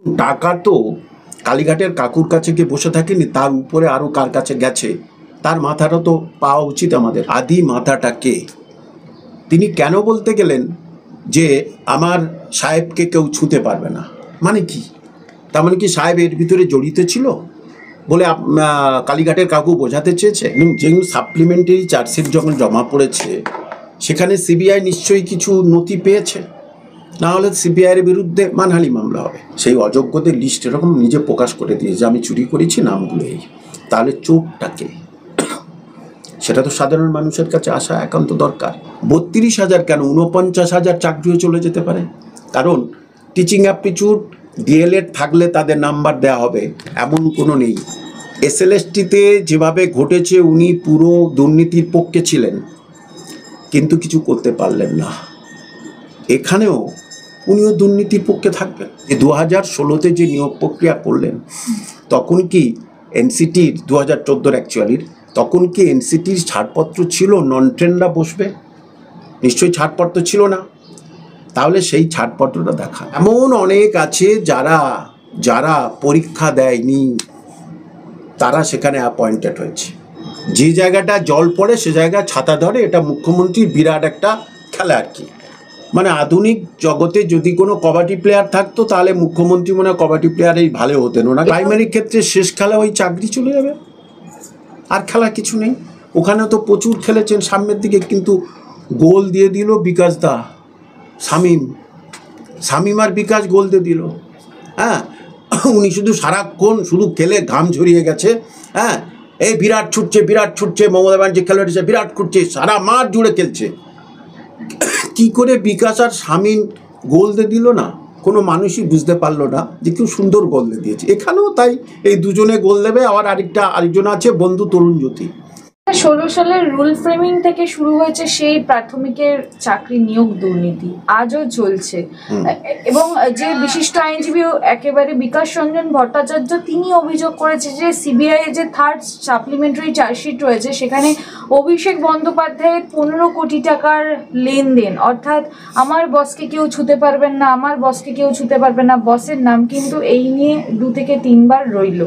টাকা তো কালীঘাটের কাকুর কাছে গিয়ে বসে থাকেনি, তার উপরে আরো কার কাছে গেছে, তার মাথাটা তো পাওয়া উচিত আমাদের। আদি মাথাটা কে? তিনি কেন বলতে গেলেন যে আমার সাহেবকে কেউ ছুঁতে পারবে না? মানে কি? তার মানে কি সাহেব এর ভিতরে জড়িত ছিল বলে কালীঘাটের কাকু বোঝাতে চেয়েছে? যেগুলো সাপ্লিমেন্টারি চার্জশিট যখন জমা পড়েছে, সেখানে সিবিআই নিশ্চয়ই কিছু নথি পেয়েছে, না হলে সিবিআইয়ের বিরুদ্ধে মানহানি মামলা হবে। সেই অযোগ্যদের লিস্ট এরকম নিজে প্রকাশ করে দিয়েছে, আমি চুরি করেছি নামগুলো এই। তাহলে চোরটাকে, সেটা তো সাধারণ মানুষের কাছে আসা একান্ত দরকার। 32,000 কেন 49,000 চাকরিও চলে যেতে পারে, কারণ টিচিং অ্যাপটিটিউড ডিএলএড থাকলে তাদের নাম্বার দেওয়া হবে এমন কোনো নেই। এসএলএসটিতে যেভাবে ঘটেছে, উনি পুরো দুর্নীতির পক্ষে ছিলেন কিন্তু কিছু করতে পারলেন না, এখানেও উনিও দুর্নীতির পক্ষে থাকবেন। 2016-তে যে নিয়োগ প্রক্রিয়া করলেন, তখন কি এনসিটির 2014 অ্যাকচুয়ালির, তখন কি এনসিটির ছাড়পত্র ছিল নন ট্রেন্ডরা বসবে? নিশ্চয়ই ছাড়পত্র ছিল না। তাহলে সেই ছাড়পত্রটা দেখা। এমন অনেক আছে যারা যারা পরীক্ষা দেয়নি, তারা সেখানে অ্যাপয়েন্টেড হয়েছে। যে জায়গাটা জল পড়ে সে জায়গায় ছাতা ধরে, এটা মুখ্যমন্ত্রীর বিরাট একটা খেলা আর কি। মানে আধুনিক জগতে যদি কোনো কবাডি প্লেয়ার থাকতো, তাহলে মুখ্যমন্ত্রী মনে হয় কবাডি প্লেয়ারেই ভালো হতেন। ওনা প্রাইমারি ক্ষেত্রে শেষ খেলা ওই চাকরি চলে যাবে, আর খেলা কিছু নেই। ওখানেও তো প্রচুর খেলেছেন সামনের দিকে, কিন্তু গোল দিয়ে দিল বিকাশ দা, শামীম আর বিকাশ গোল দিয়ে দিল। হ্যাঁ, উনি শুধু সারাক্ষণ শুধু খেলে ঘাম ঝরিয়ে গেছে। হ্যাঁ, এই বিরাট ছুটছে, মমতা ব্যানার্জি খেলোয়াড় বিরাট ছুটছে, সারা মাঠ জুড়ে খেলছে। কি করে বিকাশ আর শামীম গোল দিয়ে দিল না, কোনো মানুষই বুঝতে পারলো না যে কেউ সুন্দর গোল দিয়ে দিয়েছে। এখানেও তাই, এই দুজনে গোল দেবে। আবার আরেকজন আছে বন্ধু তরুণ জ্যোতি। 2016 সালের রুল ফ্রেমিং থেকে শুরু হয়েছে সেই প্রাথমিকের চাকরি নিয়োগ দুর্নীতি, আজও চলছে। এবং যে বিশিষ্ট আইনজীবী একেবারে বিকাশ রঞ্জন ভট্টাচার্য, তিনি অভিযোগ করেছে যে সিবিআই যে থার্ড সাপ্লিমেন্টারি চার্জশিট রয়েছে, সেখানে অভিষেক বন্দ্যোপাধ্যায়ের 15 কোটি টাকার লেনদেন, অর্থাৎ আমার বসকে কেউ ছুঁতে পারবেন না, আমার বসকে কেউ ছুঁতে পারবে না, বসের নাম কিন্তু এই নিয়ে 2 থেকে 3 বার রইল।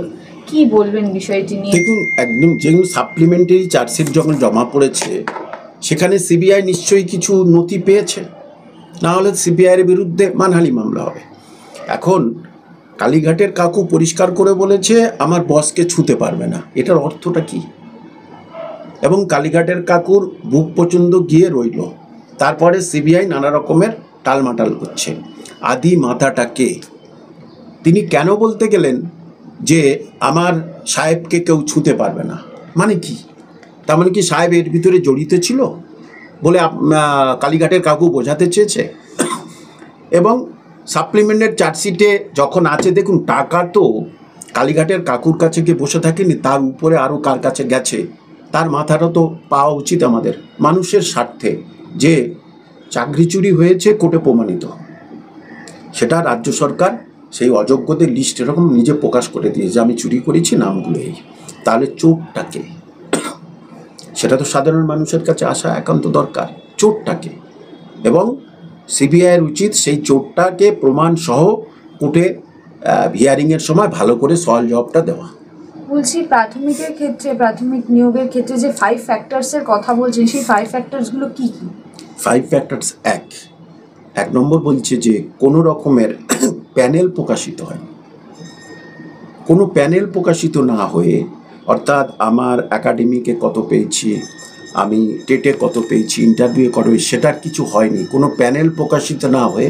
কি বলবেন বিষয়টি নিয়ে? দেখুন, একদম যেগুলো সাপ্লিমেন্টারি চার্জশিট যখন জমা পড়েছে, সেখানে সিবিআই নিশ্চয়ই কিছু নথি পেয়েছে, না হলে সিবিআইয়ের বিরুদ্ধে মানহানি মামলা হবে। এখন কালীঘাটের কাকু পরিষ্কার করে বলেছে আমার বসকে ছুঁতে পারবে না, এটার অর্থটা কি? এবং কালীঘাটের কাকুর বুক পর্যন্ত গিয়ে রইল। তারপরে সিবিআই নানা রকমের টালমাটাল করছে। আদি মাথাটা কে? তিনি কেন বলতে গেলেন যে আমার সাহেবকে কেউ ছুঁতে পারবে না? মানে কি? তার মানে কি সাহেব এর ভিতরে জড়িত ছিল বলে কালীঘাটের কাকু বোঝাতে চেয়েছে? এবং সাপ্লিমেন্টের চার্জশিটে যখন আছে, দেখুন টাকা তো কালীঘাটের কাকুর কাছে গিয়ে বসে থাকেনি, তার উপরে আরও কার কাছে গেছে, তার মাথাটা তো পাওয়া উচিত আমাদের। মানুষের স্বার্থে যে চাকরি চুরি হয়েছে কোর্টে প্রমাণিত, সেটা রাজ্য সরকার সেই অযোগ্যদের লিস্ট এরকম নিজে প্রকাশ করে দিয়েছে, আমি চুরি করেছি নামগুলো এই। তাহলে চোরটাকে, সেটা তো সাধারণ মানুষের কাছে আসা একান্ত দরকার। চোরটাকে, এবং সিবিআইয়ের উচিত সেই চোরটাকে প্রমাণ সহ কোর্টে হিয়ারিংয়ের সময় ভালো করে সওয়াল জবাবটা দেওয়া। বলছি, প্রাথমিকের ক্ষেত্রে, প্রাথমিক নিয়োগের ক্ষেত্রে যে 5 ফ্যাক্টরসের কথা বলছেন, সেই 5 ফ্যাক্টরসগুলো কী কী? 5 ফ্যাক্টরস, এক নম্বর বলছে যে কোনো রকমের প্যানেল প্রকাশিত হয়, কোনো প্যানেল প্রকাশিত না হয়ে, অর্থাৎ আমার একাডেমিকে কত পেয়েছি, আমি টেটে কত পেয়েছি, ইন্টারভিউয়ে কত পেয়েছি, সেটার কিছু হয়নি। কোনো প্যানেল প্রকাশিত না হয়ে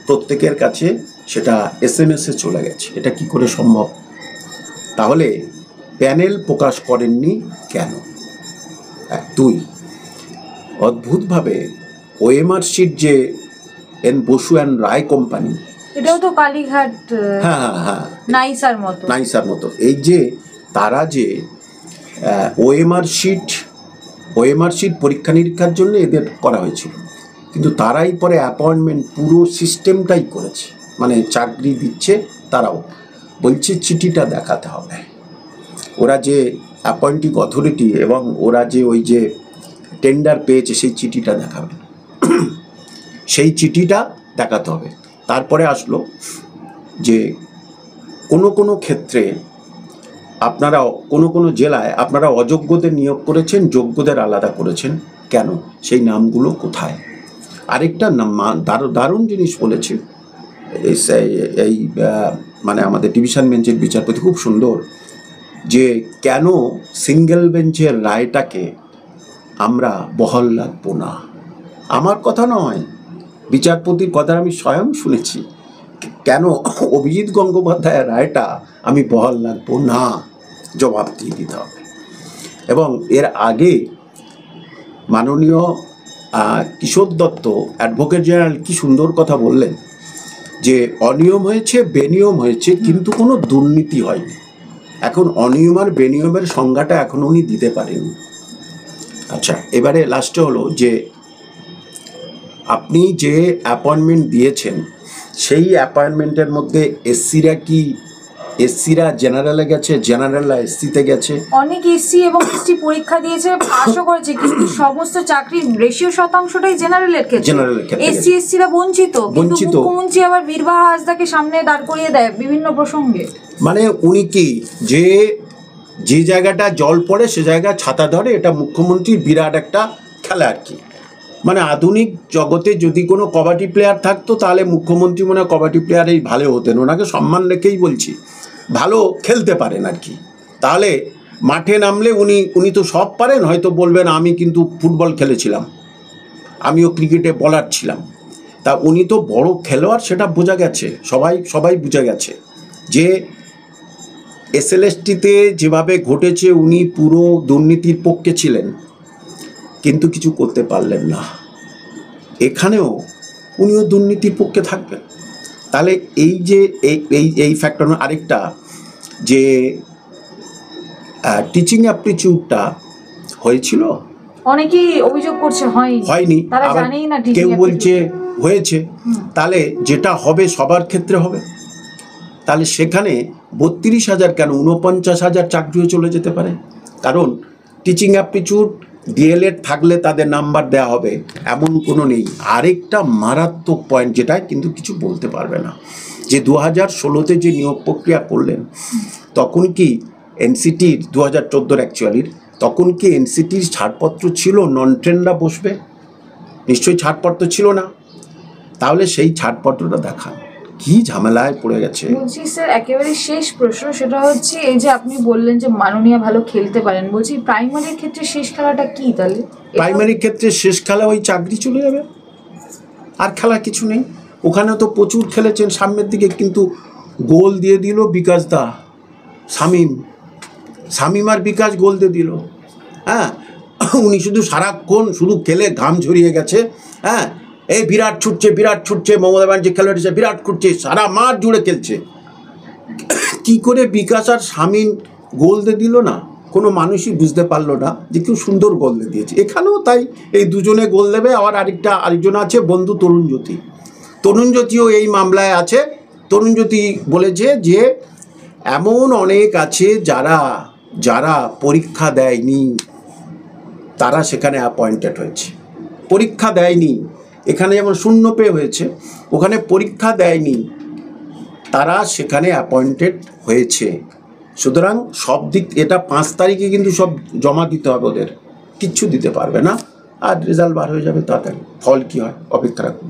প্রত্যেকের কাছে সেটা SMS-এ চলে গেছে। এটা কি করে সম্ভব? তাহলে প্যানেল প্রকাশ করেননি কেন? 2, অদ্ভুতভাবে ওএমআর শিট যে বসু অ্যান্ড রায় কোম্পানি, এটাও তো কালীঘাট হ্যাঁ নাইসার মতো, এই যে তারা যে ওএমআর শিট পরীক্ষা নিরীক্ষার জন্য এদের করা হয়েছিল, কিন্তু তারাই পরে অ্যাপয়েন্টমেন্ট পুরো সিস্টেমটাই করেছে, মানে চাকরি দিচ্ছে তারাও। বলছে চিঠিটা দেখাতে হবে, ওরা যে অ্যাপয়েন্টিং অথরিটি এবং ওরা যে ওই যে টেন্ডার পেয়েছে সেই চিঠিটা দেখাবে, সেই চিঠিটা দেখাতে হবে। তারপরে আসলো যে কোনো কোনো ক্ষেত্রে আপনারা কোনো কোনো জেলায় আপনারা অযোগ্যদের নিয়োগ করেছেন, যোগ্যদের আলাদা করেছেন, কেন? সেই নামগুলো কোথায়? আরেকটা নাম দারুণ জিনিস বলেছে এই মানে আমাদের ডিভিশন বেঞ্চের বিচারপতি, খুব সুন্দর, যে কেন সিঙ্গেল বেঞ্চের রায়টাকে আমরা বহাল রাখবো না। আমার কথা নয়, বিচারপতির কথা আমি স্বয়ং শুনেছি। কেন অভিজিৎ গঙ্গোপাধ্যায়ের রায়টা আমি বহাল রাখবো না, জবাব দিয়ে দিতে হবে। এবং এর আগে মাননীয় কিশোর দত্ত অ্যাডভোকেট জেনারেল কি সুন্দর কথা বললেন, যে অনিয়ম হয়েছে, বেনিয়ম হয়েছে, কিন্তু কোনো দুর্নীতি হয়নি। এখন অনিয়ম আর বেনিয়মের সংজ্ঞাটা এখন উনি দিতে পারেননি। আচ্ছা, এবারে লাস্টে হলো যে আপনি যে অ্যাপয়েন্টমেন্ট দিয়েছেন সেই অ্যাপয়েন্টমেন্টের মধ্যে এসসিরা জেনারেলে গেছে, জেনারেলরা এসসিতে গেছে। অনেক এসসি এবং এসটি পরীক্ষা দিয়েছে, পাশও করেছে, কিন্তু সমস্ত চাকরির রেশিও শতাংশটাই জেনারেলের ক্ষেত্রে। এসসি এসসিরা বঞ্চিত। মুখ্যমন্ত্রী আবার বীরবাহা হাসদাকে সামনে দাঁড় করিয়ে দেয় বিভিন্ন প্রসঙ্গে। মানে উনি কি যে জায়গাটা জল পড়ে সে জায়গায় ছাতা ধরে, এটা মুখ্যমন্ত্রীর বিরাট একটা খেলা আর কি। মানে আধুনিক জগতে যদি কোনো কবাডি প্লেয়ার থাকতো তাহলে মুখ্যমন্ত্রী মনে হয় কবাডি প্লেয়ারেই ভালো হতেন। ওনাকে সম্মান রেখেই বলছি, ভালো খেলতে পারেন আর কি। তাহলে মাঠে নামলে উনি তো সব পারেন, হয়তো বলবেন আমি কিন্তু ফুটবল খেলেছিলাম, আমিও ক্রিকেটে বলার ছিলাম। তা উনি তো বড় খেলোয়াড়, সেটা বোঝা গেছে, সবাই বুঝে গেছে যে এসএলএসটিতে যেভাবে ঘটেছে উনি পুরো দুর্নীতির পক্ষে ছিলেন, কিন্তু কিছু করতে পারলেন না। এখানেও উনিও দুর্নীতির পক্ষে থাকবেন। তাহলে এই যে এই ফ্যাক্টর। আরেকটা যে টিচিং অ্যাপটিটিউডটা হয়েছিল, অনেকেই অভিযোগ করছে হয়নি, তারা জানেই না। কেউ বলছে হয়েছে। তাহলে যেটা হবে সবার ক্ষেত্রে হবে, তাহলে সেখানে 32,000 কেন 49,000 চাকরিও চলে যেতে পারে। কারণ টিচিং অ্যাপটিটিউড ডিএলএড থাকলে তাদের নাম্বার দেওয়া হবে এমন কোনো নেই। আরেকটা মারাত্মক পয়েন্ট, যেটা কিন্তু কিছু বলতে পারবে না, যে 2016-তে যে নিয়োগ প্রক্রিয়া করলেন তখন কি এনসিটির 2014 অ্যাকচুয়ালির তখন কি এনসিটির ছাড়পত্র ছিল নন ট্রেন্ডরা বসবে? নিশ্চয়ই ছাড়পত্র ছিল না। তাহলে সেই ছাড়পত্রটা দেখান, কি ঝামেলায় পড়ে গেছে। বলছি স্যার, একেবারে শেষ প্রশ্ন, সেটা হচ্ছে এই যে আপনি বললেন যে মাননীয় ভালো খেলতে পারেন, বলছি প্রাইমারির ক্ষেত্রে শেষ খেলাটা কি? তাহলে প্রাইমারির ক্ষেত্রে শেষ খেলা ওই চাকরি চলে যাবে, আর খেলা কিছু নেই। ওখানে তো প্রচুর খেলেছেন সামনের দিকে, কিন্তু গোল দিয়ে দিল বিকাশ দা, শামীম আর বিকাশ গোল দিয়ে দিল। হ্যাঁ, উনি শুধু সারাক্ষণ শুধু খেলে ঘাম ঝরিয়ে গেছে। হ্যাঁ, এই বিরাট ছুটছে, মমতা ব্যানার্জি খেলে উঠেছে, বিরাট ছুটছে, সারা মাঠ জুড়ে খেলছে। কি করে বিকাশ আর শামীম গোল দিয়ে দিল না, কোনো মানুষই বুঝতে পারলো না যে কেউ সুন্দর গোল দিয়ে দিয়েছে। এখানেও তাই, এই দুজনে গোল দেবে। আবার আরেকজন আছে বন্ধু তরুণজ্যোতিও এই মামলায় আছে। তরুণজ্যোতি বলেছে যে এমন অনেক আছে যারা পরীক্ষা দেয়নি, তারা সেখানে অ্যাপয়েন্টেড হয়েছে। পরীক্ষা দেয়নি, এখানে যেমন শূন্য পে হয়েছে, ওখানে পরীক্ষা দেয়নি, তারা সেখানে অ্যাপয়েন্টেড হয়েছে। সুতরাং সব দিক, এটা 5 তারিখে কিন্তু সব জমা দিতে হবে, ওদের কিচ্ছু দিতে পারবে না, আর রেজাল্ট বার হয়ে যাবে তাড়াতাড়ি। ফল কী হয় অপেক্ষা রাখুন।